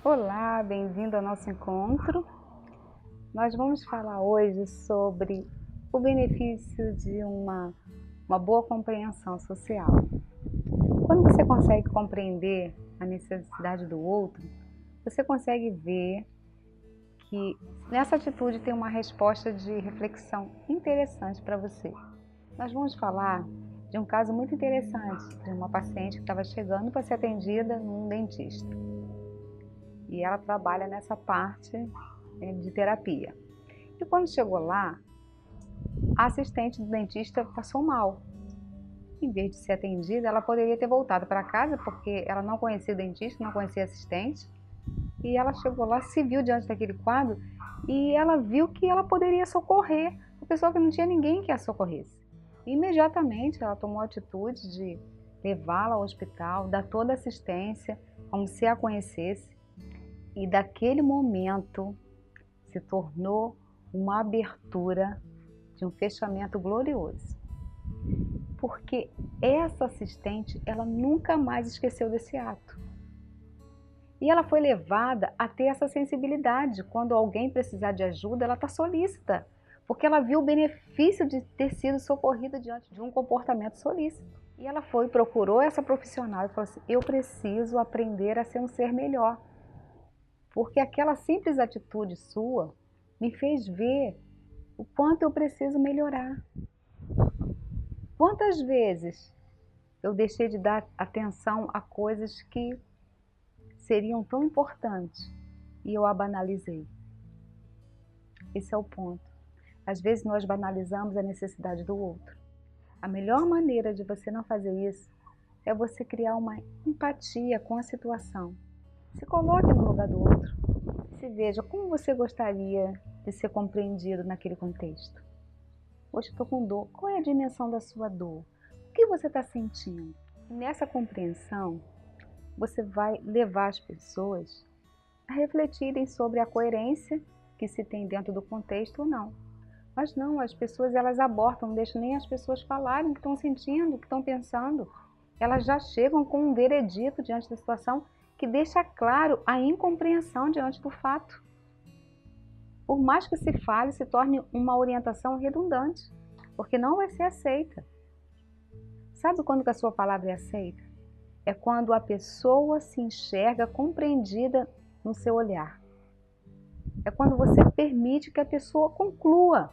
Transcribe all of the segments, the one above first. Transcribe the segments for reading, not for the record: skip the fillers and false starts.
Olá, bem-vindo ao nosso encontro. Nós vamos falar hoje sobre o benefício de uma boa compreensão social. Quando você consegue compreender a necessidade do outro, você consegue ver que nessa atitude tem uma resposta de reflexão interessante para você. Nós vamos falar de um caso muito interessante, de uma paciente que estava chegando para ser atendida num dentista. E ela trabalha nessa parte de terapia. E quando chegou lá, a assistente do dentista passou mal. Em vez de ser atendida, ela poderia ter voltado para casa, porque ela não conhecia o dentista, não conhecia a assistente. E ela chegou lá, se viu diante daquele quadro e ela viu que ela poderia socorrer a pessoa, que não tinha ninguém que a socorresse. E imediatamente ela tomou a atitude de levá-la ao hospital, dar toda a assistência, como se a conhecesse. E daquele momento se tornou uma abertura de um fechamento glorioso. Porque essa assistente, ela nunca mais esqueceu desse ato. E ela foi levada a ter essa sensibilidade. Quando alguém precisar de ajuda, ela está solícita. Porque ela viu o benefício de ter sido socorrida diante de um comportamento solícito. E ela foi, procurou essa profissional e falou assim: eu preciso aprender a ser um ser melhor. Porque aquela simples atitude sua me fez ver o quanto eu preciso melhorar. Quantas vezes eu deixei de dar atenção a coisas que seriam tão importantes e eu a banalizei. Esse é o ponto. Às vezes nós banalizamos a necessidade do outro. A melhor maneira de você não fazer isso é você criar uma empatia com a situação. Se coloque no lugar do outro. Se veja como você gostaria de ser compreendido naquele contexto. Hoje estou com dor. Qual é a dimensão da sua dor? O que você está sentindo? Nessa compreensão, você vai levar as pessoas a refletirem sobre a coerência que se tem dentro do contexto ou não. Mas não, as pessoas elas abortam, não deixam nem as pessoas falarem o que estão sentindo, o que estão pensando. Elas já chegam com um veredito diante da situação que deixa claro a incompreensão diante do fato. Por mais que se fale, se torne uma orientação redundante, porque não vai ser aceita. Sabe quando que a sua palavra é aceita? É quando a pessoa se enxerga compreendida no seu olhar. É quando você permite que a pessoa conclua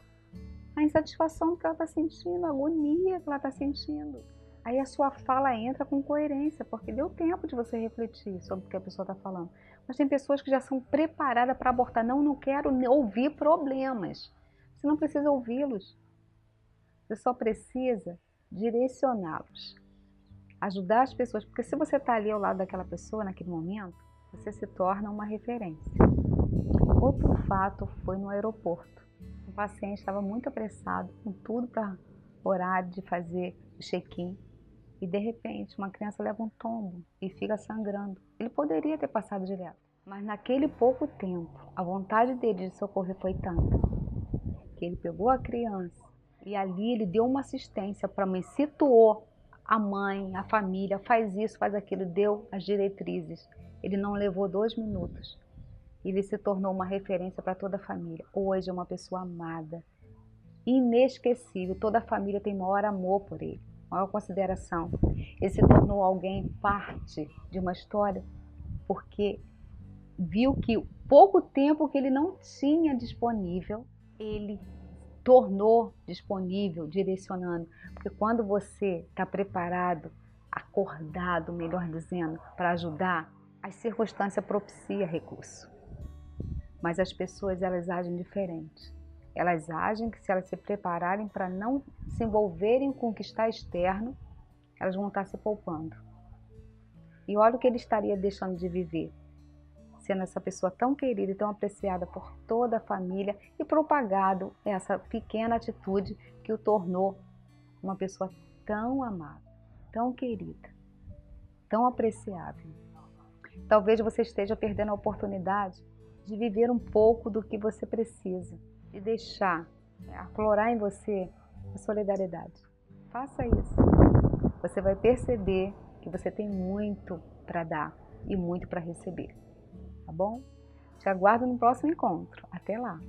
a insatisfação que ela está sentindo, a agonia que ela está sentindo. Aí a sua fala entra com coerência, porque deu tempo de você refletir sobre o que a pessoa está falando. Mas tem pessoas que já são preparadas para abortar. Não quero ouvir problemas. Você não precisa ouvi-los. Você só precisa direcioná-los. Ajudar as pessoas. Porque se você está ali ao lado daquela pessoa naquele momento, você se torna uma referência. Outro fato foi no aeroporto. O paciente estava muito apressado, com tudo para horário de fazer o check-in. E de repente uma criança leva um tombo e fica sangrando. Ele poderia ter passado direto, mas naquele pouco tempo, a vontade dele de socorrer foi tanta que ele pegou a criança e ali ele deu uma assistência para a mãe, situou a mãe, a família, faz isso, faz aquilo, deu as diretrizes. Ele não levou 2 minutos. Ele se tornou uma referência para toda a família. Hoje é uma pessoa amada, inesquecível. Toda a família tem maior amor por ele, maior consideração. Ele se tornou alguém parte de uma história porque viu que o pouco tempo que ele não tinha disponível, ele tornou disponível, direcionando. Porque quando você está preparado, acordado, melhor dizendo, para ajudar, as circunstâncias propiciam recurso. Mas as pessoas, elas agem diferente. Elas agem que se elas se prepararem para não se envolverem com o que está externo, elas vão estar se poupando. E olha o que ele estaria deixando de viver, sendo essa pessoa tão querida e tão apreciada por toda a família e propagado essa pequena atitude que o tornou uma pessoa tão amada, tão querida, tão apreciável. Talvez você esteja perdendo a oportunidade de viver um pouco do que você precisa, de deixar aflorar em você a solidariedade. Faça isso. Você vai perceber que você tem muito para dar e muito para receber. tá bom? Te aguardo no próximo encontro. Até lá!